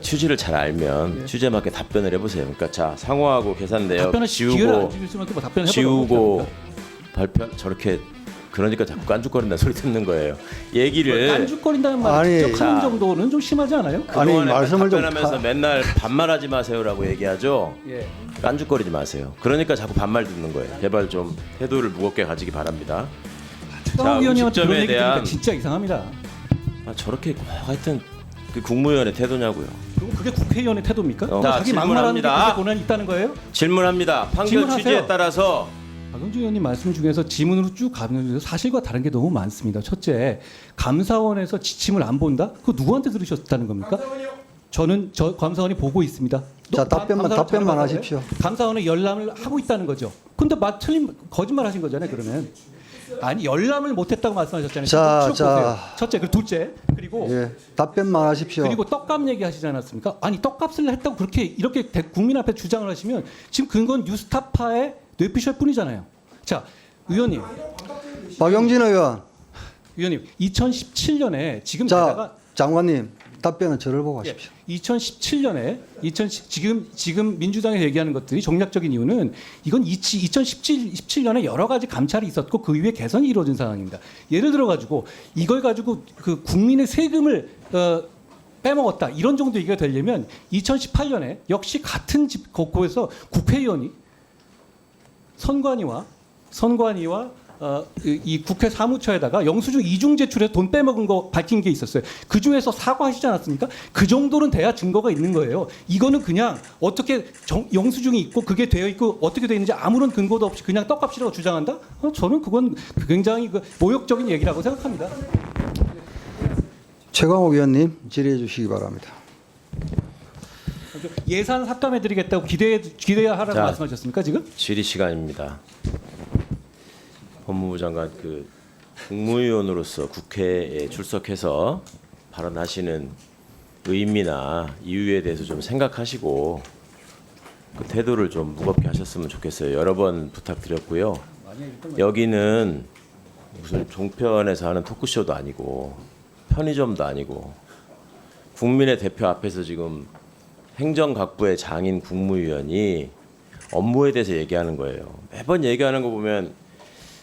취지를 잘 알면 취지에 맞게 답변을 해보세요. 그러니까 자 상호하고 계산 내역 답변을 지우고 답변을 지우고 발표 저렇게 그러니까 자꾸 깐죽거린다는 소리 듣는 거예요. 얘기를 깐죽거린다는 말 아니, 지적하는 자. 정도는 좀 심하지 않아요? 그동안에 말씀을 좀 답변하면서 맨날 반말하지 마세요라고 얘기하죠. 예. 깐죽거리지 마세요. 그러니까 자꾸 반말 듣는 거예요. 제발 좀 태도를 무겁게 가지기 바랍니다. 최강욱 의원님한테 그런 음식점에 얘기 들으니까 대한 진짜 이상합니다. 저렇게 하여튼 그 국무위원의 태도냐고요. 그럼 그게 국회의원의 태도입니까? 자, 자기 막말하는 게 질문합니다. 그게 권한이 있다는 거예요? 질문합니다. 판결 질문하세요. 취지에 따라서 박영준 의원님 말씀 중에서 지문으로 쭉 가는 중에서 사실과 다른 게 너무 많습니다. 첫째, 감사원에서 지침을 안 본다? 그거 누구한테 들으셨다는 겁니까? 저는 감사원이 보고 있습니다. 자, 답변만 감사원 잘 받아요? 하십시오. 감사원에 열람을 하고 있다는 거죠. 근데 틀린 거짓말 하신 거잖아요. 그러면 아니 열람을 못했다고 말씀하셨잖아요. 자, 쭉 보세요. 첫째, 그리고 둘째, 그리고 예, 답변만 하십시오. 그리고 떡값 얘기하시지 않았습니까? 아니 떡값을 했다고 그렇게 이렇게 국민 앞에 주장을 하시면 지금 그건 뉴스타파의 뇌피셜뿐이잖아요. 자, 의원님, 박영진 의원. 2017년에 지금 자, 게다가 장관님 답변은 저를 보고 하십시오. 2017년에 지금 민주당에서 얘기하는 것들이 정략적인 이유는 이건 2017년에 여러 가지 감찰이 있었고 그 이후에 개선이 이루어진 상황입니다. 예를 들어 가지고 이걸 가지고 그 국민의 세금을 빼먹었다 이런 정도 얘기가 되려면 2018년에 역시 같은 곳에서 국회의원이 선관위와 이 국회 사무처에다가 영수증 이중 제출해서 돈 빼먹은 거 밝힌 게 있었어요. 그 중에서 사과하시지 않았습니까? 그 정도는 돼야 증거가 있는 거예요. 이거는 그냥 어떻게 영수증이 있고 그게 되어 있고 어떻게 되어 있는지 아무런 근거도 없이 그냥 떡값이라고 주장한다? 저는 그건 굉장히 모욕적인 얘기라고 생각합니다. 최강욱 의원님 질의해 주시기 바랍니다. 예산 삭감해드리겠다고 기대하라고 자, 말씀하셨습니까 지금? 질의 시간입니다. 법무부 장관 그 국무위원으로서 국회에 출석해서 발언하시는 의미나 이유에 대해서 좀 생각하시고 그 태도를 좀 무겁게 하셨으면 좋겠어요. 여러 번 부탁드렸고요. 여기는 무슨 종편에서 하는 토크쇼도 아니고 편의점도 아니고 국민의 대표 앞에서 지금 행정각부의 장인 국무위원이 업무에 대해서 얘기하는 거예요. 매번 얘기하는 거 보면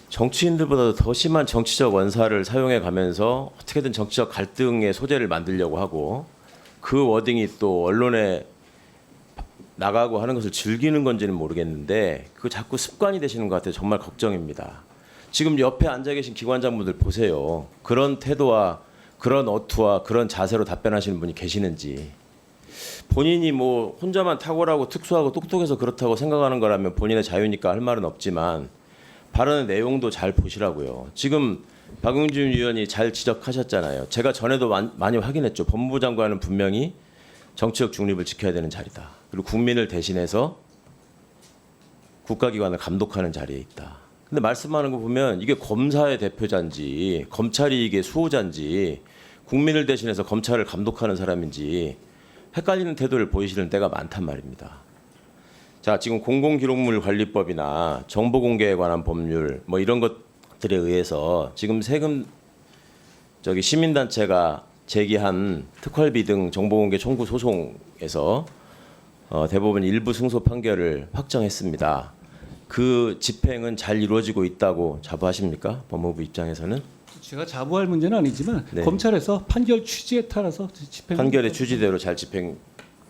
정치인들보다 더 심한 정치적 원사를 사용해 가면서 어떻게든 정치적 갈등의 소재를 만들려고 하고 그 워딩이 또 언론에 나가고 하는 것을 즐기는 건지는 모르겠는데 그거 자꾸 습관이 되시는 것 같아요. 정말 걱정입니다. 지금 옆에 앉아 계신 기관장분들 보세요. 그런 태도와 그런 어투와 그런 자세로 답변하시는 분이 계시는지. 본인이 뭐 혼자만 탁월하고 특수하고 똑똑해서 그렇다고 생각하는 거라면 본인의 자유니까 할 말은 없지만 발언의 내용도 잘 보시라고요. 지금 박용진 의원이 잘 지적하셨잖아요. 제가 전에도 많이 확인했죠. 법무부 장관은 분명히 정치적 중립을 지켜야 되는 자리다. 그리고 국민을 대신해서 국가기관을 감독하는 자리에 있다. 근데 말씀하는 거 보면 이게 검사의 대표자인지 검찰이 이게 수호자인지 국민을 대신해서 검찰을 감독하는 사람인지 헷갈리는 태도를 보이시는 때가 많단 말입니다. 자, 지금 공공기록물 관리법이나 정보공개에 관한 법률 뭐 이런 것들에 의해서 지금 시민단체가 제기한 특활비 등 정보공개 청구 소송에서 대법원 일부 승소 판결을 확정했습니다. 그 집행은 잘 이루어지고 있다고 자부하십니까? 법무부 입장에서는? 제가 자부할 문제는 아니지만 네. 검찰에서 판결 취지에 따라서 집행 판결의 취지대로 잘 집행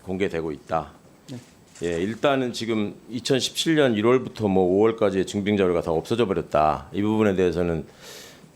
공개되고 있다. 네. 예, 일단은 지금 2017년 1월부터 뭐 5월까지의 증빙 자료가 다 없어져 버렸다. 이 부분에 대해서는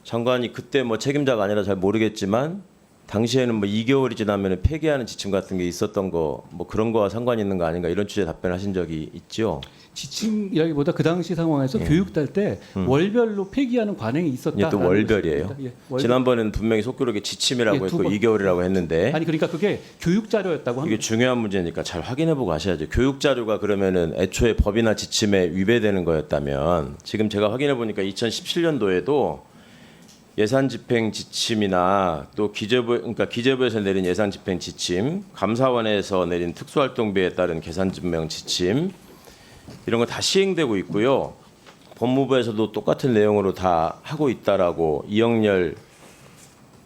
장관이 그때 뭐 책임자가 아니라 잘 모르겠지만 당시에는 뭐 2개월이 지나면 폐기하는 지침 같은 게 있었던 거 뭐 그런 거와 상관이 있는 거 아닌가 이런 취지의 답변하신 적이 있죠. 지침이라기보다 그 당시 상황에서 교육달 때 월별로 폐기하는 관행이 있었다. 이게 또 월별이에요. 예, 월별. 지난번에는 분명히 속기록에 지침이라고 예, 했고 두 번. 2개월이라고 했는데 아니 그러니까 그게 교육 자료였다고 이게 합니다. 중요한 문제니까 잘 확인해보고 하셔야죠. 교육 자료가 그러면은 애초에 법이나 지침에 위배되는 거였다면 지금 제가 확인해보니까 2017년도에도 예산 집행 지침이나 또 기재부에서 내린 예산 집행 지침, 감사원에서 내린 특수활동비에 따른 계산 증명 지침 이런 거 다 시행되고 있고요. 법무부에서도 똑같은 내용으로 다 하고 있다라고 이영렬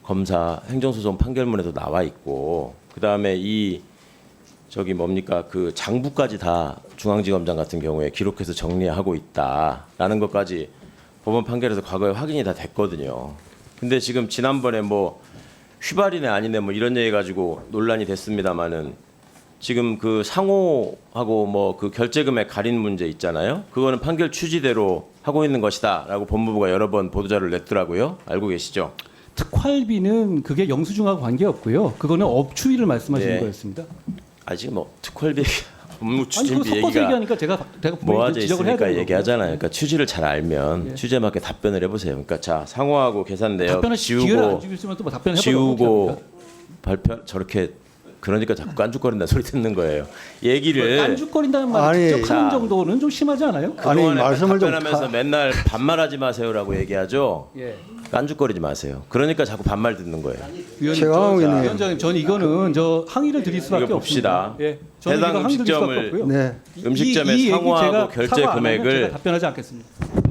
검사 행정소송 판결문에도 나와 있고 그다음에 이 저기 뭡니까 그 장부까지 다 중앙지검장 같은 경우에 기록해서 정리하고 있다라는 것까지 법원 판결에서 과거에 확인이 다 됐거든요. 근데 지금 지난번에 뭐 휘발이네 아니네 뭐 이런 얘기 가지고 논란이 됐습니다마는 지금 그 상호하고 뭐 그 결제금액 가린 문제 있잖아요. 그거는 판결 취지대로 하고 있는 것이다라고 법무부가 여러 번 보도자료를 냈더라고요. 알고 계시죠? 특활비는 그게 영수증하고 관계없고요. 그거는 업추위를 말씀하시는 네. 거였습니다. 아직 뭐 특활비 업무 아니 그거 추진비 섞어서 얘기가 얘기하니까 제가 분명히 모아져 지적을 해야 있으니까 되는 얘기하잖아요. 그러니까 취지를 잘 알면 예. 취지에 맞게 답변을 해보세요. 그러니까 자 상호하고 계산 내역 답변을 기회를 안 지우고 주시면 또뭐 답변을 지우고 발표 저렇게 그러니까 자꾸 깐죽거린다는 소리 듣는 거예요. 얘기를 깐죽거린다는 말을 아니, 직접 하는 자. 정도는 좀 심하지 않아요? 아니, 그동안에 말씀을 좀 답변하면서 맨날 반말하지 마세요라고 얘기하죠. 예. 깐죽거리지 마세요. 그러니까 자꾸 반말 듣는 거예요. 최강욱 의원님. 위원장님, 전 이거는 저 항의를 드릴 수밖에 이거 봅시다. 없습니다. 예. 저는 해당 이거 항의 드릴 수밖에 음식점을 없고요. 네. 음식점의 얘기 상호하고 제가 결제 사과 안 하면 금액을 제가 답변하지 않겠습니다.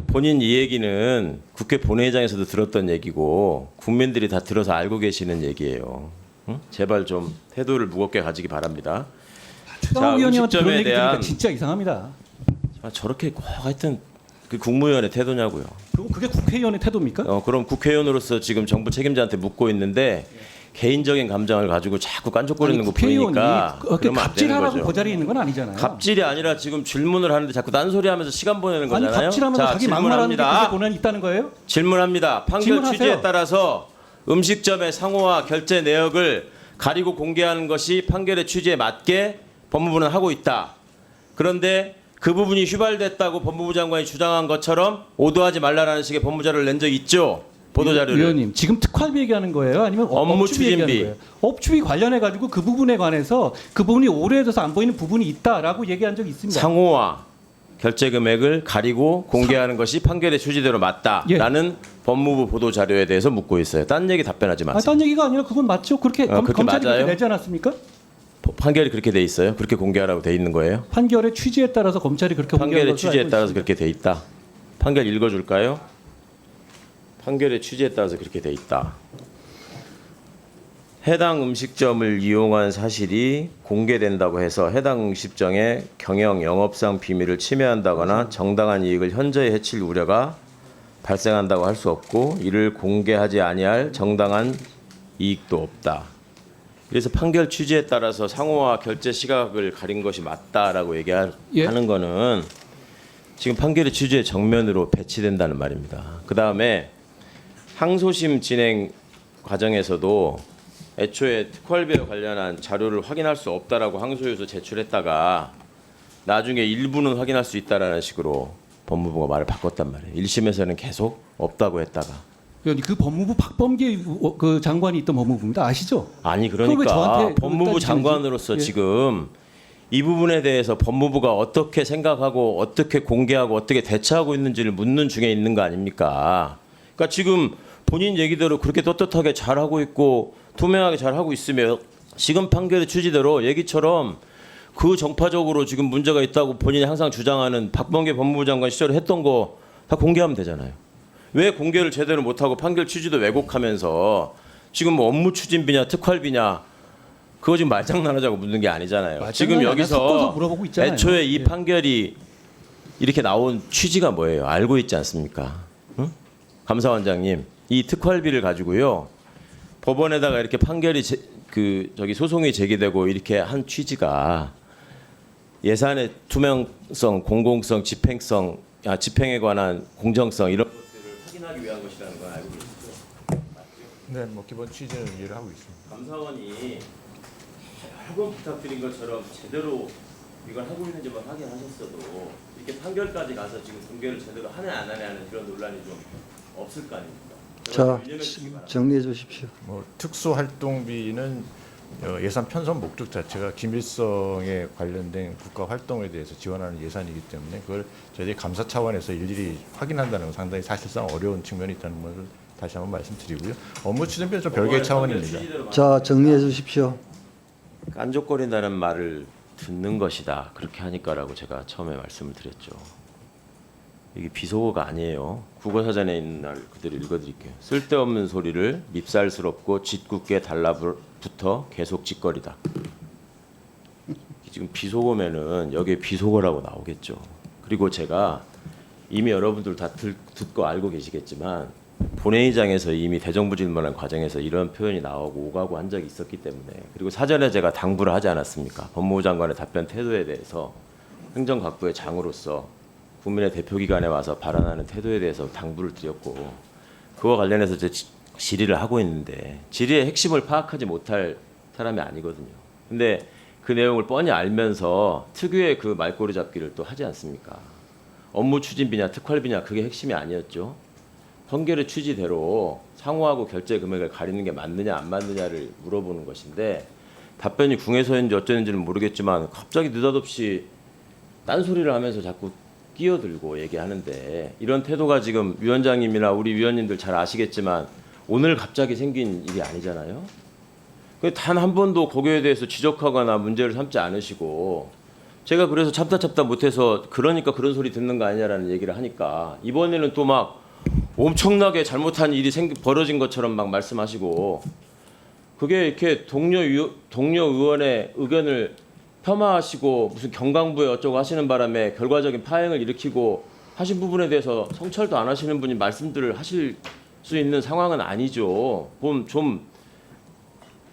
본인 이 얘기는 국회 본회의장에서도 들었던 얘기고 국민들이 다 들어서 알고 계시는 얘기예요. 응? 제발 좀 태도를 무겁게 가지기 바랍니다. 최강욱 의원님한테 그런 음식점에 얘기 들으니까 대한 진짜 이상합니다. 저렇게 꼭 하여튼 그 국무위원의 태도냐고요. 그럼 그게 국회의원의 태도입니까? 그럼 국회의원으로서 지금 정부 책임자한테 묻고 있는데 개인적인 감정을 가지고 자꾸 깐족거리는 거 보이니까 그렇게 그러면 안 되는 갑질하라고 거죠. 그 자리에 있는 건 아니잖아요. 갑질이 아니라 지금 질문을 하는데 자꾸 딴소리하면서 시간 보내는 아니 거잖아요. 갑질하면서 자기 막말하는 게 그게 질문합니다. 고난이 있다는 거예요? 질문합니다. 판결 질문하세요. 취지에 따라서 음식점의 상호와 결제 내역을 가리고 공개하는 것이 판결의 취지에 맞게 법무부는 하고 있다. 그런데 그 부분이 휘발됐다고 법무부 장관이 주장한 것처럼 오도하지 말라라는 식의 법무자료를 낸 적 있죠. 보도자료를. 위원님 지금 특활비 얘기하는 거예요? 아니면 업무 업추비 얘기하는 추진비. 거예요? 업추비 관련해 가지고 그 부분에 관해서 그 부분이 오래돼서 안 보이는 부분이 있다라고 얘기한 적이 있습니다. 상호와 결제 금액을 가리고 공개하는 것이 판결의 취지대로 맞다라는 법무부 보도 자료에 대해서 묻고 있어요. 딴 얘기 답변하지 마세요. 딴 얘기가 아니라 그건 맞죠? 그렇게 그렇게 검찰이 맞아요? 그렇게 내지 않았습니까? 판결이 그렇게 돼 있어요. 그렇게 공개하라고 돼 있는 거예요. 판결의 취지에 따라서 검찰이 그렇게 공개한 판결의 것으로 취지에 알고 따라서 있습니다. 그렇게 돼 있다. 판결 읽어줄까요? 판결의 취지에 따라서 그렇게 돼 있다. 해당 음식점을 이용한 사실이 공개된다고 해서 해당 음식점의 경영 영업상 비밀을 침해한다거나 정당한 이익을 현저히 해칠 우려가 발생한다고 할 수 없고 이를 공개하지 아니할 정당한 이익도 없다. 그래서 판결 취지에 따라서 상호와 결제 시각을 가린 것이 맞다라고 얘기하는 예. 거는 지금 판결의 취지의 정면으로 배치된다는 말입니다. 그 다음에 항소심 진행 과정에서도 애초에 특활비와 관련한 자료를 확인할 수 없다라고 항소유서 제출했다가 나중에 일부는 확인할 수 있다라는 식으로 법무부가 말을 바꿨단 말이에요. 1심에서는 계속 없다고 했다가 위원님, 그 법무부 박범계 그 장관이 있던 법무부입니다. 아시죠? 아니 그걸 왜 그러니까 저한테 법무부 따지시는지? 장관으로서 예. 지금 이 부분에 대해서 법무부가 어떻게 생각하고 어떻게 공개하고 어떻게 대처하고 있는지를 묻는 중에 있는 거 아닙니까? 그러니까 지금 본인 얘기대로 그렇게 떳떳하게 잘하고 있고 투명하게 잘하고 있으면 지금 판결의 취지대로 얘기처럼 그 정파적으로 지금 문제가 있다고 본인이 항상 주장하는 박범계 법무부 장관 시절에 했던 거 다 공개하면 되잖아요. 왜 공개를 제대로 못하고 판결 취지도 왜곡하면서 지금 뭐 업무 추진비냐 특활비냐 그거 지금 말장난하자고 묻는 게 아니잖아요. 지금 말장난이 아니라 섞어서 여기서 물어보고 있잖아요. 애초에 이 예. 판결이 이렇게 나온 취지가 뭐예요? 알고 있지 않습니까? 응? 감사원장님, 이 특활비를 가지고요 법원에다가 이렇게 판결이 소송이 제기되고 이렇게 한 취지가 예산의 투명성, 공공성, 집행에 관한 공정성 이런 것들을 확인하기 위한 것이라는 걸 알고 계시죠? 네, 뭐 기본 취지는 이해를 하고 있습니다. 감사원이 여러 번 부탁드린 것처럼 제대로 이걸 하고 있는지만 확인하셨어도 이렇게 판결까지 가서 지금 공개를 제대로 하네 안 하네 하는 그런 논란이 좀 없을 거 아닙니까? 자, 유념해 주시기 바랍니다. 정리해 주십시오. 뭐 특수활동비는 예산 편성 목적 자체가 김일성에 관련된 국가 활동에 대해서 지원하는 예산이기 때문에 그걸 저희들이 감사 차원에서 일일이 확인한다는 건 상당히 사실상 어려운 측면이 있다는 것을 다시 한번 말씀드리고요. 업무 추진비는 좀 별개의 차원입니다. 자, 정리해 주십시오. 깐족거린다는 말을 듣는 것이다. 그렇게 하니까라고 제가 처음에 말씀을 드렸죠. 이게 비속어가 아니에요. 국어사전에 있는 날 그대로 읽어드릴게요. 쓸데없는 소리를 밉살스럽고 짓궂게 달라붙어 계속 짓거리다. 지금 비속어면은 여기에 비속어라고 나오겠죠. 그리고 제가 이미 여러분들 다 듣고 알고 계시겠지만 본회의장에서 이미 대정부 질문한 과정에서 이런 표현이 나오고 오가고 한 적이 있었기 때문에, 그리고 사전에 제가 당부를 하지 않았습니까? 법무부 장관의 답변 태도에 대해서 행정각부의 장으로서 국민의 대표기관에 와서 발언하는 태도에 대해서 당부를 드렸고, 그와 관련해서 제 질의를 하고 있는데 질의의 핵심을 파악하지 못할 사람이 아니거든요. 근데 그 내용을 뻔히 알면서 특유의 그 말꼬리 잡기를 또 하지 않습니까? 업무 추진비냐 특활비냐 그게 핵심이 아니었죠. 판결의 취지대로 상호하고 결제 금액을 가리는 게 맞느냐 안 맞느냐를 물어보는 것인데, 답변이 궁에서인지 어쩌는지는 모르겠지만 갑자기 느닷없이 딴소리를 하면서 자꾸 끼어들고 얘기하는데, 이런 태도가 지금 위원장님이나 우리 위원님들 잘 아시겠지만 오늘 갑자기 생긴 일이 아니잖아요. 단 한 번도 거기에 대해서 지적하거나 문제를 삼지 않으시고, 제가 그래서 참다 못해서 그러니까 그런 소리 듣는 거 아니냐라는 얘기를 하니까 이번에는 또 막 엄청나게 잘못한 일이 벌어진 것처럼 막 말씀하시고, 그게 이렇게 동료 의원의 의견을 폄하하시고 무슨 경강부에 어쩌고 하시는 바람에 결과적인 파행을 일으키고 하신 부분에 대해서 성찰도 안 하시는 분이 말씀들을 하실 수 있는 상황은 아니죠. 좀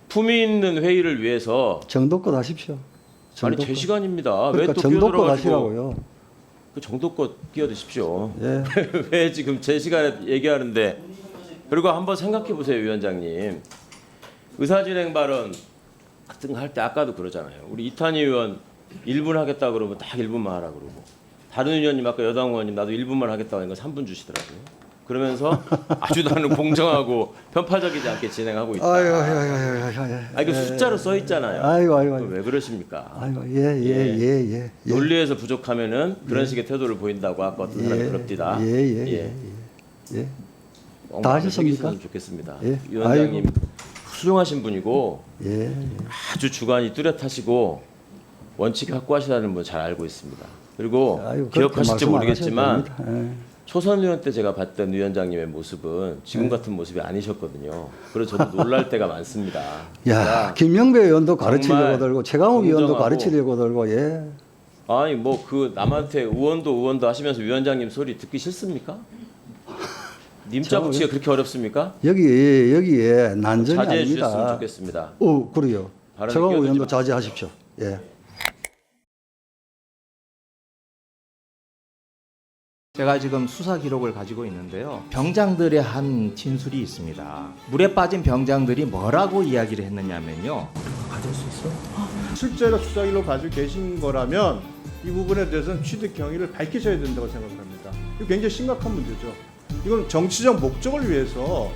품위 있는 회의를 위해서 정도껏 하십시오. 아니 제 시간입니다. 그러니까 왜 또 정도껏 끼어들어가지고 하시라고요. 그 정도껏 끼어드십시오. 예. 왜 지금 제 시간에 얘기하는데. 그리고 한번 생각해 보세요, 위원장님. 의사진행 발언 같은 거 할 때 아까도 그러잖아요. 우리 이탄희 의원 1분 하겠다 그러면 딱 1분만 하라 그러고, 다른 의원님 아까 여당 의원님 나도 1분만 하겠다고 하니까 3분 주시더라고요. 그러면서 아주 나는 공정하고 편파적이지 않게 진행하고 있다. 아 이거 숫자로 써 있잖아요. 아이고. 왜 그러십니까? 아이고 예. 논리에서 부족하면은 그런 식의 태도를 보인다고 아까 어떤 사람이 그럽디다. 예. 다 하셨습니까? 해주셨으면 좋겠습니다. 예. 위원장님 훌륭하신 분이고 예. 아주 주관이 뚜렷하시고 원칙이 확고하시다는 분 잘 알고 있습니다. 그리고 아이고, 기억하실지 그렇게 말씀 안 모르겠지만 하셔도 됩니다. 초선 의원 때 제가 봤던 위원장님의 모습은 지금 같은 모습이 아니셨거든요. 그래서 저도 놀랄 때가 많습니다. 야, 김영배 의원도 가르치려고 정말 들고 최강욱 의원도 공정하고, 가르치려고 들고 예. 아니 뭐 그 남한테 의원도 하시면서 위원장님 소리 듣기 싫습니까? 님자 붙이기가 그렇게 어렵습니까? 여기에 난전이 자제해 주셨으면 아닙니다. 좋겠습니다. 그래요. 발언에 최강욱 끼어들지 의원도 마. 자제하십시오. 예. 제가 지금 수사 기록을 가지고 있는데요. 병장들의 한 진술이 있습니다. 물에 빠진 병장들이 뭐라고 이야기를 했느냐면요. 실제로 수사기로 가지고 계신 거라면 이 부분에 대해서는 취득 경위를 밝히셔야 된다고 생각합니다. 이거 굉장히 심각한 문제죠. 이건 정치적 목적을 위해서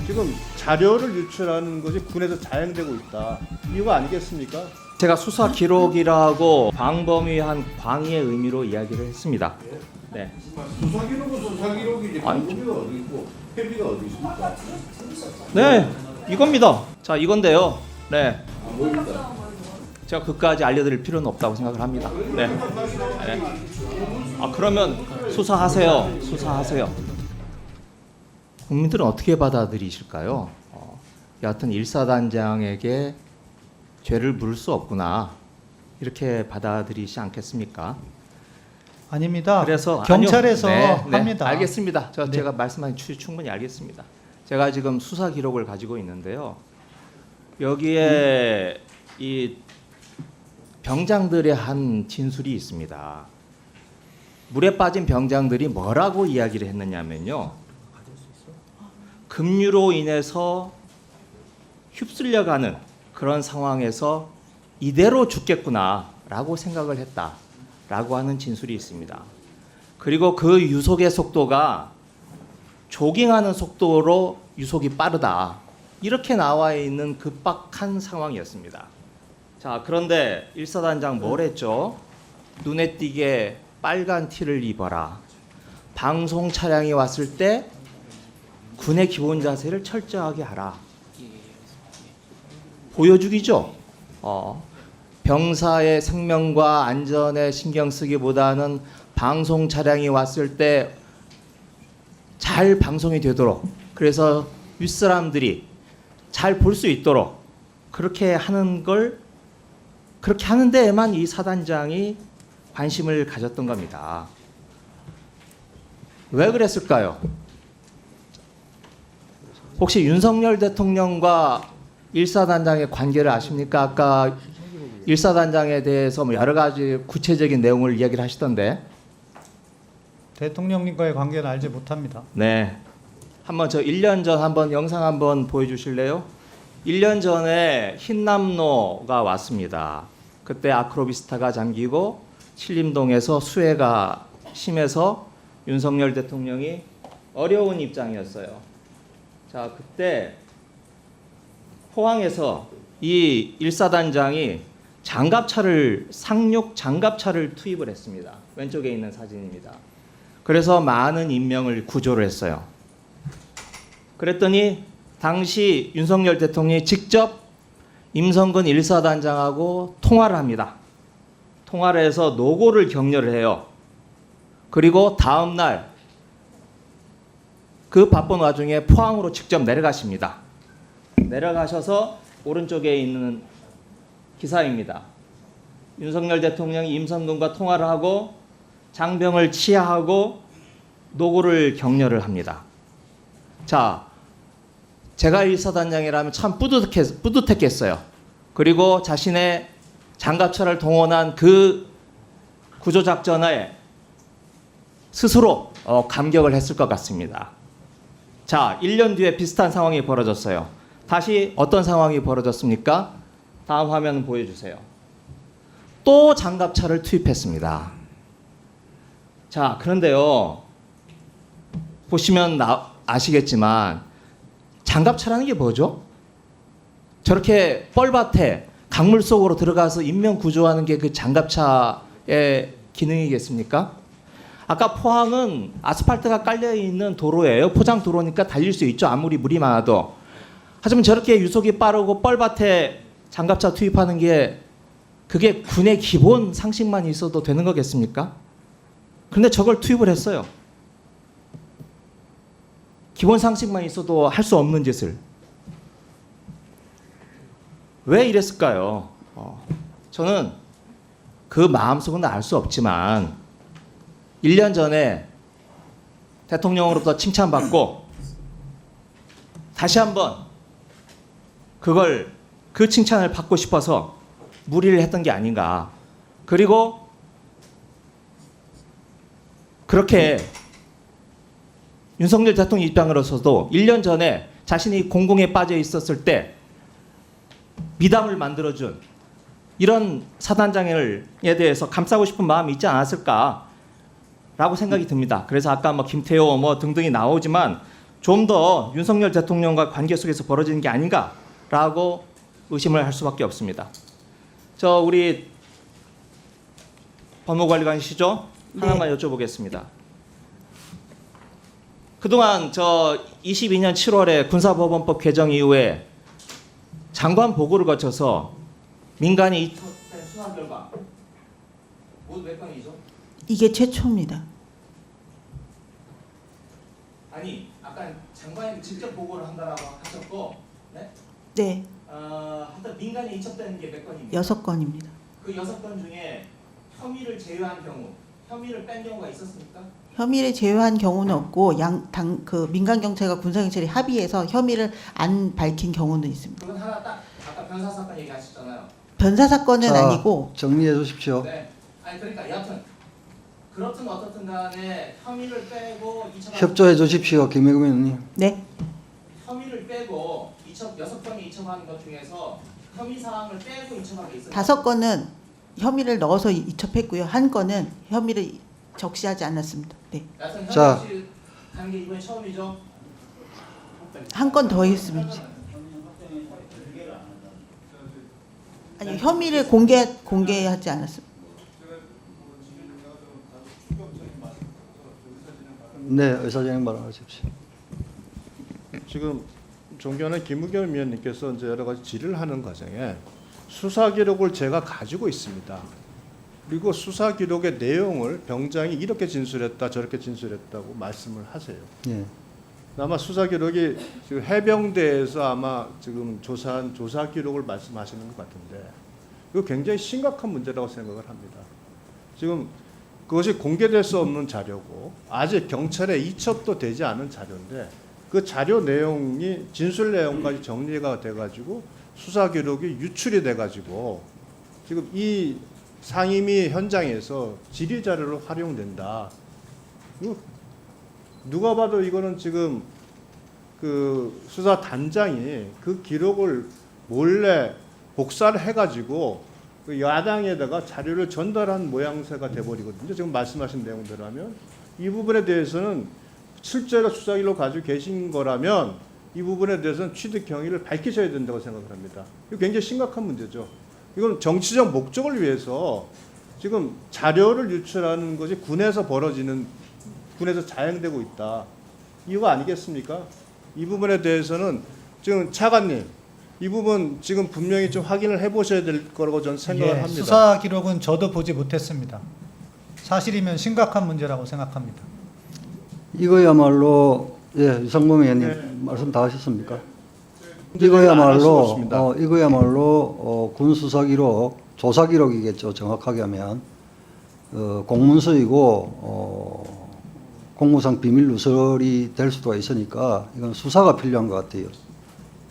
지금 자료를 유출하는 것이 군에서 자행되고 있다. 이거 아니겠습니까? 제가 수사 기록이라고 광범위한 광의의 의미로 이야기를 했습니다. 네. 수사기록은 수사기록이지 방법이 어디 있고 회비가 어디 있습니까? 네, 이겁니다. 자, 이건데요. 네. 제가 그까지 알려드릴 필요는 없다고 생각을 합니다. 네. 그러면 수사하세요. 국민들은 어떻게 받아들이실까요? 여하튼 일사단장에게 죄를 물을 수 없구나, 이렇게 받아들이지 않겠습니까? 아닙니다. 그래서 경찰에서 아니요. 합니다. 알겠습니다. 네. 제가 말씀하신 충분히 알겠습니다. 제가 지금 수사 기록을 가지고 있는데요. 여기에 이 병장들의 한 진술이 있습니다. 물에 빠진 병장들이 뭐라고 이야기를 했느냐면요. 급류로 인해서 휩쓸려가는 그런 상황에서 이대로 죽겠구나라고 생각을 했다라고 하는 진술이 있습니다. 그리고 그 유속의 속도가 조깅하는 속도로 유속이 빠르다, 이렇게 나와 있는 급박한 상황이었습니다. 자, 그런데 일사단장 뭘 했죠? 눈에 띄게 빨간 티를 입어라. 방송 차량이 왔을 때 군의 기본 자세를 철저하게 하라. 보여주기죠. 병사의 생명과 안전에 신경 쓰기보다는 방송 차량이 왔을 때 잘 방송이 되도록, 그래서 윗사람들이 잘 볼 수 있도록 그렇게 하는 걸 그렇게 하는 데에만 이 사단장이 관심을 가졌던 겁니다. 왜 그랬을까요? 혹시 윤석열 대통령과 일사단장의 관계를 아십니까? 아까 일사단장에 대해서 뭐 여러 가지 구체적인 내용을 이야기를 하시던데. 대통령님과의 관계는 알지 못합니다. 네. 한번 저 1년 전 한번 영상 한번 보여주실래요? 1년 전에 흰남노가 왔습니다. 그때 아크로비스타가 잠기고 신림동에서 수해가 심해서 윤석열 대통령이 어려운 입장이었어요. 자, 그때 포항에서 이 일사단장이 상륙 장갑차를 투입을 했습니다. 왼쪽에 있는 사진입니다. 그래서 많은 인명을 구조를 했어요. 그랬더니 당시 윤석열 대통령이 직접 임성근 일사단장하고 통화를 합니다. 통화를 해서 노고를 격려를 해요. 그리고 다음 날 그 바쁜 와중에 포항으로 직접 내려가십니다. 내려가셔서 오른쪽에 있는 기사입니다. 윤석열 대통령이 임성근과 통화를 하고 장병을 치하하고 노고를 격려를 합니다. 자, 제가 일사단장이라면 참 뿌듯했겠어요. 그리고 자신의 장갑차를 동원한 그 구조작전에 스스로 감격을 했을 것 같습니다. 자, 1년 뒤에 비슷한 상황이 벌어졌어요. 다시 어떤 상황이 벌어졌습니까? 다음 화면 보여주세요. 또 장갑차를 투입했습니다. 자, 그런데요, 보시면 아시겠지만 장갑차라는 게 뭐죠? 저렇게 뻘밭에 강물 속으로 들어가서 인명 구조하는 게 그 장갑차의 기능이겠습니까? 아까 포항은 아스팔트가 깔려 있는 도로예요. 포장 도로니까 달릴 수 있죠. 아무리 물이 많아도. 하지만 저렇게 유속이 빠르고 뻘밭에 장갑차 투입하는 게 그게 군의 기본 상식만 있어도 되는 거겠습니까? 그런데 저걸 투입을 했어요. 기본 상식만 있어도 할 수 없는 짓을. 왜 이랬을까요? 저는 그 마음속은 알 수 없지만 1년 전에 대통령으로부터 칭찬받고 다시 한번 그 칭찬을 받고 싶어서 무리를 했던 게 아닌가. 그리고 그렇게 윤석열 대통령 입장으로서도 1년 전에 자신이 공공에 빠져 있었을 때 미담을 만들어준 이런 사단장에 대해서 감싸고 싶은 마음이 있지 않았을까라고 생각이 듭니다. 그래서 아까 뭐 김태호 뭐 등등이 나오지만 좀 더 윤석열 대통령과 관계 속에서 벌어지는 게 아닌가라고 의심을 할 수밖에 없습니다. 저 우리 법무관리관이시죠? 하나만 여쭤보겠습니다. 그동안 저 22년 7월에 군사법원법 개정 이후에 장관 보고를 거쳐서 민간이 이첩된 수사 결과 몇 건이죠? 이게 최초입니다. 아니 아까 장관이 직접 보고를 한다라고 하셨고, 네? 네, 하여튼 민간이 이첩된 게 몇 건입니까? 6건입니다. 그 6건 중에 혐의를 제외한 경우, 혐의를 뺀 경우가 있었습니까? 혐의를 제외한 경우는 없고 그 민간 경찰과 군사 경찰이 합의해서 혐의를 안 밝힌 경우는 있습니다. 그건 하나 딱 아까 변사 사건 얘기하셨잖아요. 변사 사건은 자, 아니고 정리해 주십시오. 네. 아니 그러니까 여하튼 그렇든 어떻든 간에 혐의를 빼고 협조해 주십시오, 김혜금 의원님. 네, 혐의를 빼고 6건이 이첩하는 것 중에서 혐의 사항을 빼고 이첩한 게 있어요. 5건은 혐의를 넣어서 이첩했고요. 1건은 혐의를 적시하지 않았습니다. 네, 여하튼 자. 혐의 없이 하는 게 이번에 처음이죠. 1건 더 했습니다. 아니 혐의를 공개하지 않았습니다. 네, 의사진행 발언하십시오. 지금 존경하는 김우겸 위원님께서 이제 여러 가지 질의를 하는 과정에 수사 기록을 제가 가지고 있습니다. 그리고 수사 기록의 내용을 병장이 이렇게 진술했다 저렇게 진술했다고 말씀을 하세요. 예. 아마 수사 기록이 지금 해병대에서 아마 지금 조사한 조사 기록을 말씀하시는 것 같은데 이거 굉장히 심각한 문제라고 생각을 합니다. 지금 그것이 공개될 수 없는 자료고 아직 경찰에 이첩도 되지 않은 자료인데 그 자료 내용이 진술 내용까지 정리가 돼가지고 수사 기록이 유출이 돼가지고 지금 이 상임위 현장에서 질의 자료로 활용된다. 이거 누가 봐도 이거는 지금 그 수사 단장이 그 기록을 몰래 복사를 해가지고 그 야당에다가 자료를 전달한 모양새가 돼버리거든요. 지금 말씀하신 내용대로라면 이 부분에 대해서는 실제로 수사기록 가지고 계신 거라면 이 부분에 대해서는 취득 경위를 밝히셔야 된다고 생각을 합니다. 이거 굉장히 심각한 문제죠. 이건 정치적 목적을 위해서 지금 자료를 유출하는 것이 군에서 자행되고 있다. 이거 아니겠습니까? 이 부분에 대해서는 지금 차관님 이 부분 지금 분명히 좀 확인을 해보셔야 될 거라고 저는 생각을 합니다. 수사 기록은 저도 보지 못했습니다. 사실이면 심각한 문제라고 생각합니다. 이거야말로 예, 유상범 의원님 말씀 다 하셨습니까? 이거야말로 군 수사 기록, 조사 기록이겠죠. 정확하게 하면 공문서이고 공무상 비밀 누설이 될 수도 있으니까 이건 수사가 필요한 것 같아요.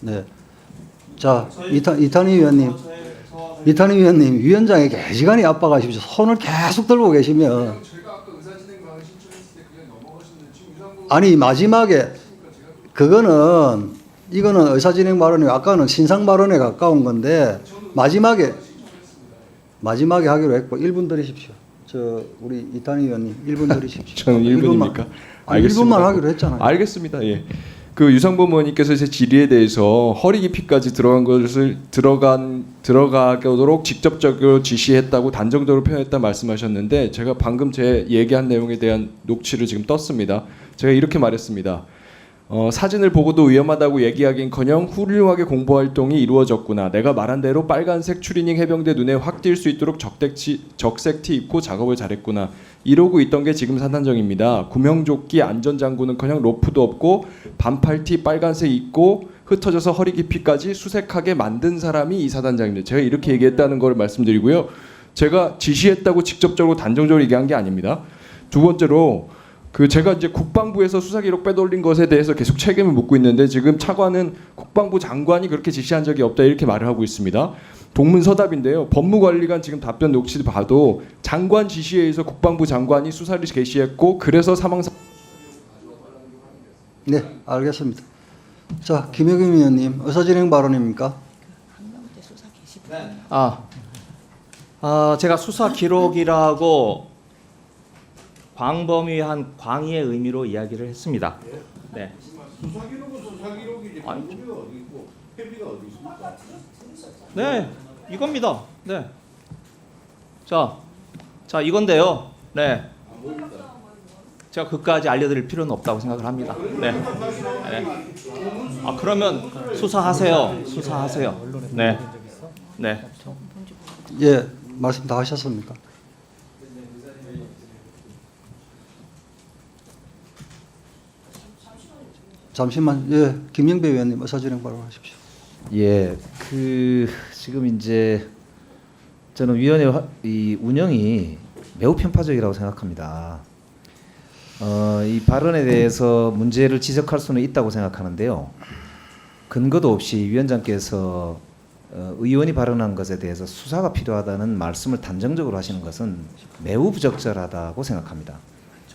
네. 자, 이탄희 위원님, 위원장에 개시간이 압박하십시오. 손을 계속 들고 계시면. 아니 마지막에 이거는 의사진행 발언이 아까는 신상 발언에 가까운 건데 마지막에 하기로 했고 1분 드리십시오. 저 우리 이탄희 의원님 1분 드리십시오. 저는 1분입니까? 알겠습니다. 1분만 하기로 했잖아요. 알겠습니다. 예. 그 유상범 의원님께서 제 질의에 대해서 허리 깊이까지 들어가도록 직접적으로 지시했다고 단정적으로 표현했다 말씀하셨는데 제가 방금 제 얘기한 내용에 대한 녹취를 지금 떴습니다. 제가 이렇게 말했습니다. 사진을 보고도 위험하다고 얘기하긴커녕 훌륭하게 공보 활동이 이루어졌구나. 내가 말한 대로 빨간색 추리닝 해병대 눈에 확 띌 수 있도록 적색 티 입고 작업을 잘했구나. 이러고 있던 게 지금 사단장입니다. 구명조끼 안전장구는커녕 로프도 없고 반팔티 빨간색 입고 흩어져서 허리 깊이까지 수색하게 만든 사람이 이 사단장입니다. 제가 이렇게 얘기했다는 걸 말씀드리고요. 제가 지시했다고 직접적으로 단정적으로 얘기한 게 아닙니다. 두 번째로 제가 이제 국방부에서 수사 기록 빼돌린 것에 대해서 계속 책임을 묻고 있는데 지금 차관은 국방부 장관이 그렇게 지시한 적이 없다 이렇게 말을 하고 있습니다. 동문서답인데요. 법무관리관 지금 답변 녹취를 봐도 장관 지시에 의해서 국방부 장관이 수사를 개시했고 그래서 사망사. 네, 알겠습니다. 자, 김영균 의원님 의사진행 발언입니까? 제가 수사 기록이라고 광범위한 광의의 의미로 이야기를 했습니다. 네. 수사 기록은 수사 기록이지. 회비가 어디 있고 회비가 어디 있습니까? 네, 이겁니다. 네. 자, 이건데요. 네. 제가 그까지 알려드릴 필요는 없다고 생각을 합니다. 네. 네. 그러면 수사하세요. 네. 네. 예, 말씀 다 하셨습니까? 잠시만, 예, 김영배 의원님 의사진행 발언하십시오. 예, 지금 이제 저는 위원회 이 운영이 매우 편파적이라고 생각합니다. 이 발언에 대해서 문제를 지적할 수는 있다고 생각하는데요. 근거도 없이 위원장께서 의원이 발언한 것에 대해서 수사가 필요하다는 말씀을 단정적으로 하시는 것은 매우 부적절하다고 생각합니다.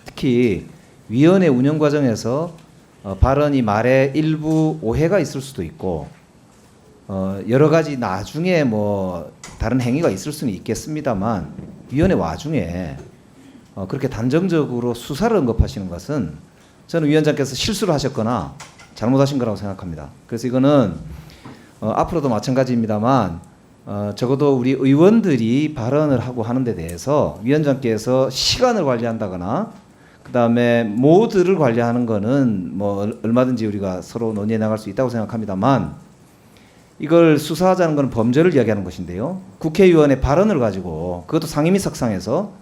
특히 위원회 운영 과정에서 발언이 말에 일부 오해가 있을 수도 있고 여러 가지 나중에 뭐 다른 행위가 있을 수는 있겠습니다만 위원회 와중에 그렇게 단정적으로 수사를 언급하시는 것은 저는 위원장께서 실수를 하셨거나 잘못하신 거라고 생각합니다. 그래서 이거는 앞으로도 마찬가지입니다만 적어도 우리 의원들이 발언을 하고 하는 데 대해서 위원장께서 시간을 관리한다거나 그다음에 모드를 관리하는 거는 뭐 얼마든지 우리가 서로 논의해 나갈 수 있다고 생각합니다만 이걸 수사하자는 건 범죄를 이야기하는 것인데요. 국회의원의 발언을 가지고 그것도 상임위 석상에서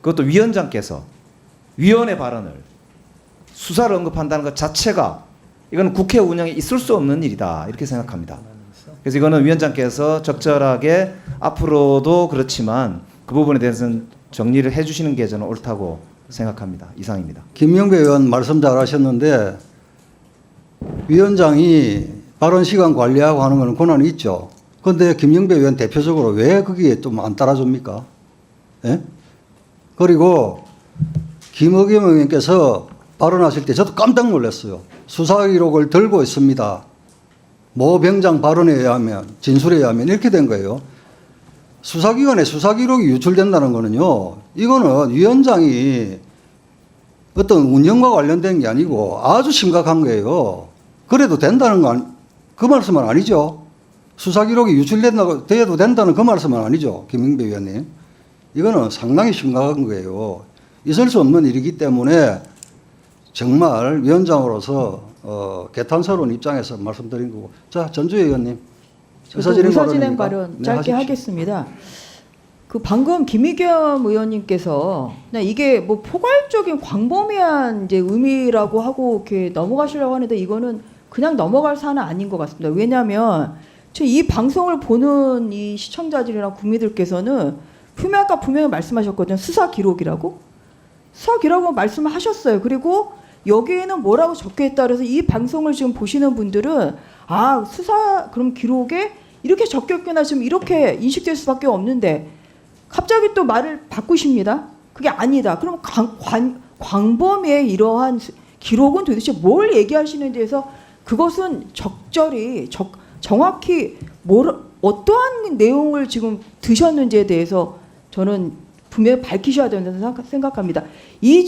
그것도 위원장께서 위원의 발언을 수사를 언급한다는 것 자체가 이건 국회 운영에 있을 수 없는 일이다 이렇게 생각합니다. 그래서 이거는 위원장께서 적절하게 앞으로도 그렇지만 그 부분에 대해서는 정리를 해주시는 게 저는 옳다고 생각합니다. 이상입니다. 김명배 의원 말씀 잘하셨는데 위원장이 발언 시간 관리하고 하는 거는 권한이 있죠. 그런데 김명배 의원 대표적으로 왜 거기에 좀 안 따라줍니까? 예? 그리고 김의겸 의원께서 발언하실 때 저도 깜짝 놀랐어요. 수사 기록을 들고 있습니다. 모 병장 발언에 의하면 진술에 의하면 이렇게 된 거예요. 수사기관에 수사 기록이 유출된다는 거는요. 이거는 위원장이 어떤 운영과 관련된 게 아니고 아주 심각한 거예요. 그래도 된다는 건 그 말씀은 아니죠. 수사 기록이 유출된다고 돼도 된다는 그 말씀은 아니죠. 김영배 위원님. 이거는 상당히 심각한 거예요. 있을 수 없는 일이기 때문에 정말 위원장으로서 개탄스러운 입장에서 말씀드린 거고. 자, 전주혜 의원님. 의사진행 발언 네, 짧게 하십시오. 하겠습니다. 그 방금 김의겸 의원님께서 그냥 이게 뭐 포괄적인 광범위한 이제 의미라고 하고 이렇게 넘어가시려고 하는데 이거는 그냥 넘어갈 사안은 아닌 것 같습니다. 왜냐하면 이 방송을 보는 이 시청자들이나 국민들께서는 분명히 말씀하셨거든요. 수사 기록이라고. 수사 기록이라고 말씀을 하셨어요. 그리고 여기에는 뭐라고 적혀 있다 그래서 이 방송을 지금 보시는 분들은 아 수사 그럼 기록에 이렇게 적혔구나 지금 이렇게 인식될 수밖에 없는데 갑자기 또 말을 바꾸십니다. 그게 아니다. 그럼 광범위의 이러한 기록은 도대체 뭘 얘기하시는지에서 그것은 적절히 정확히 어떠한 내용을 지금 드셨는지에 대해서 저는 분명히 밝히셔야 된다고 생각합니다.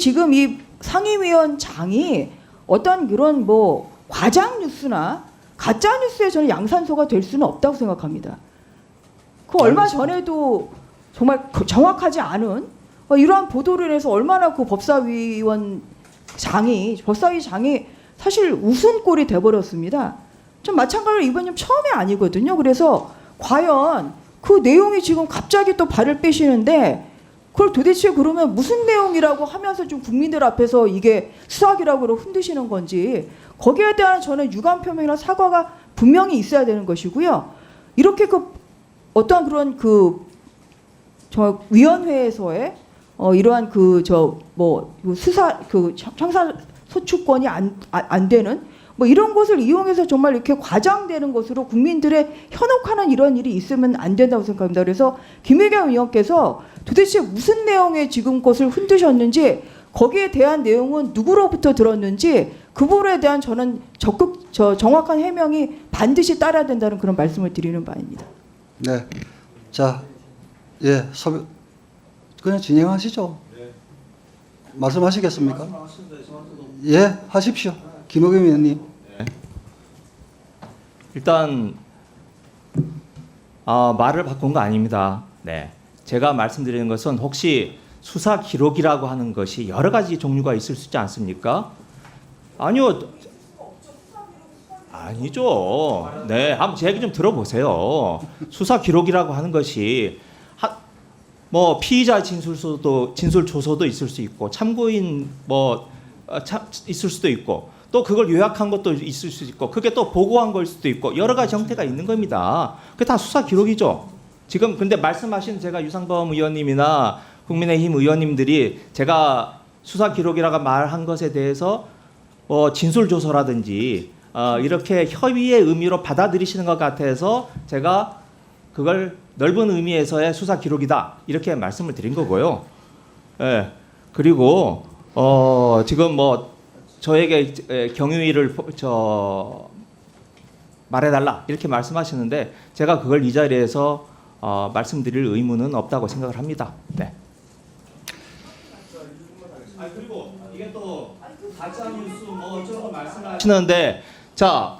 지금 이 상임위원장이 어떤 그런 뭐 과장 뉴스나 가짜 뉴스에 저는 양산소가 될 수는 없다고 생각합니다. 얼마 전에도 정말 정확하지 않은 이러한 보도를 인해서 얼마나 그 법사위 장이 사실 웃음꼴이 돼버렸습니다. 좀 마찬가지로 이번님 처음이 아니거든요. 그래서 과연 그 내용이 지금 갑자기 또 발을 빼시는데 그걸 도대체 그러면 무슨 내용이라고 하면서 좀 국민들 앞에서 이게 수학이라고 흔드시는 건지 거기에 대한 저는 유감 표명이나 사과가 분명히 있어야 되는 것이고요. 이렇게 어떠한 그런 저 위원회에서의 이러한 수사 형사 소추권이 안 되는 뭐 이런 것을 이용해서 정말 이렇게 과장되는 것으로 국민들의 현혹하는 이런 일이 있으면 안 된다고 생각합니다. 그래서 김의겸 의원께서 도대체 무슨 내용의 지금 것을 흔드셨는지 거기에 대한 내용은 누구로부터 들었는지 그 부분에 대한 저는 정확한 해명이 반드시 따라야 된다는 그런 말씀을 드리는 바입니다. 네. 자, 예, 그냥 진행하시죠. 말씀하시겠습니까? 예, 하십시오. 김의겸 의원님. 네. 일단 말을 바꾼 거 아닙니다. 네. 제가 말씀드리는 것은 혹시 수사 기록이라고 하는 것이 여러 가지 종류가 있을 수 있지 않습니까? 아니요. 아니죠. 네, 한번 제 얘기 좀 들어보세요. 수사 기록이라고 하는 것이 뭐 피의자 진술 조서도 있을 수 있고 참고인 있을 수도 있고 또 그걸 요약한 것도 있을 수 있고 그게 또 보고한 걸 수도 있고 여러 가지 형태가 있는 겁니다. 그게 다 수사 기록이죠. 지금 근데 말씀하신 제가 유상범 의원님이나 국민의힘 의원님들이 제가 수사 기록이라고 말한 것에 대해서 진술 조서라든지 이렇게 협의의 의미로 받아들이시는 것 같아서 제가 그걸 넓은 의미에서의 수사 기록이다 이렇게 말씀을 드린 거고요. 예. 그리고 지금 저에게 경위를 말해달라 이렇게 말씀하시는데 제가 그걸 이 자리에서 말씀드릴 의무는 없다고 생각을 합니다. 네. 그리고 이게 또 가짜 뉴스 어쩌고 말씀하시는데 자.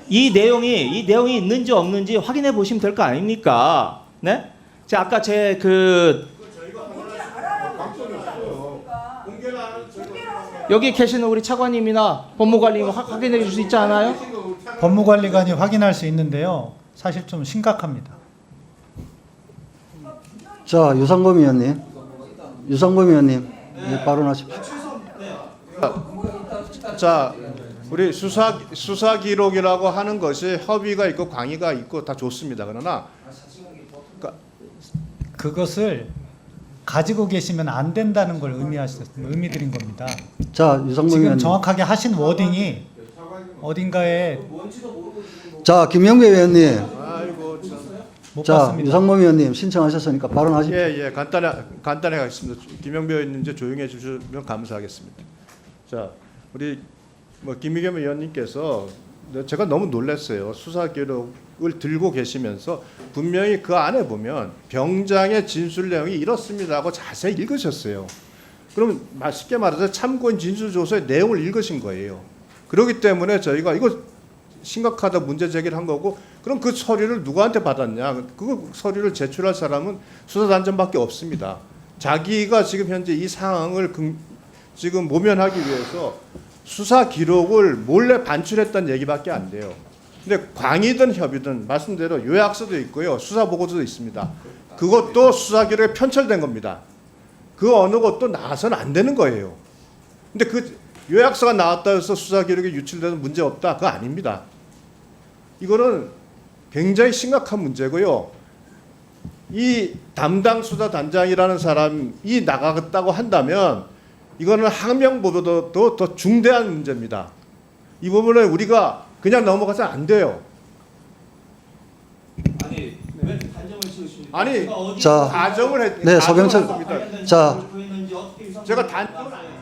이 내용이 있는지 없는지 확인해 보시면 될 거 아닙니까? 네? 제가 아까 여기 계시는 우리 차관님이나 법무관리님 확인해 줄 수 있지 않아요? 법무관리관이 확인할 수 있는데요. 사실 좀 심각합니다. 자, 유상범 의원님. 예, 발언하십시오. 자, 우리 수사 기록이라고 하는 것이 협의가 있고 광의가 있고 다 좋습니다. 그러나 그것을 가지고 계시면 안 된다는 걸 의미드린 겁니다. 자, 유상범 지금 의원님. 정확하게 하신 워딩이 어딘가에 자, 김영배 의원님. 아이고 참. 못 자, 봤습니다. 유상범 의원님 신청하셨으니까 발언하십시오. 예, 간단히 하겠습니다. 김영배 의원님 이제 조용히 해주시면 감사하겠습니다. 자, 우리 김의겸 의원님께서 제가 너무 놀랐어요. 수사 기록을 들고 계시면서 분명히 그 안에 보면 병장의 진술 내용이 이렇습니다고 자세히 읽으셨어요. 그럼 쉽게 말해서 참고인 진술조서의 내용을 읽으신 거예요. 그렇기 때문에 저희가 이거 심각하다 문제 제기를 한 거고, 그럼 그 서류를 누구한테 받았냐? 그 서류를 제출할 사람은 수사단장밖에 없습니다. 자기가 지금 현재 이 상황을 지금 모면하기 위해서 수사 기록을 몰래 반출했다는 얘기밖에 안 돼요. 근데 광의든 협의든 말씀대로 요약서도 있고요, 수사 보고서도 있습니다. 그것도 수사 기록에 편철된 겁니다. 그 어느 것도 나와서는 안 되는 거예요. 근데 그 요약서가 나왔다 해서 수사 기록이 유출돼서 문제 없다? 그거 아닙니다. 이거는 굉장히 심각한 문제고요. 이 담당 수사단장이라는 사람이 나가겠다고 한다면 이거는 항명보다도 더 중대한 문제입니다. 이 부분을 우리가 그냥 넘어가서 안 돼요. 아니 왜 단정을 지으십니까? 아니, 제가 어디 자, 가정을 네, 서병철. 가정을 했습니다. 자, 보였는지 어떻게 제가 단정을 안